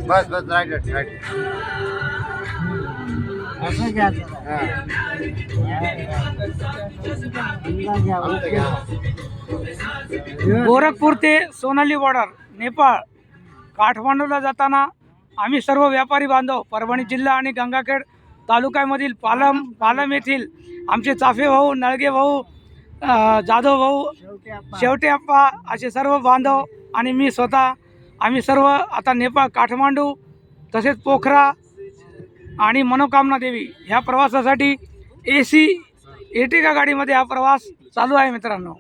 बस बस right right असं घ्या. गोरखपूर ते सोनाली बॉर्डर नेपाळ काठमांडूला जाताना आम्ही सर्व व्यापारी बांधव परभणी जिल्हा आणि गंगाखेड तालुक्यामधील पालम येथील आमचे चाफे भाऊ, नळगे भाऊ, जाधव भाऊ, शेवटे आप्पा असे सर्व बांधव आणि मी स्वतः आम्ही सर्व आता नेपाळ काठमांडू तसेच पोखरा आणि मनोकामना देवी ह्या प्रवासासाठी AC एर्टिगा गाडीमध्ये हा प्रवास चालू आहे मित्रांनो.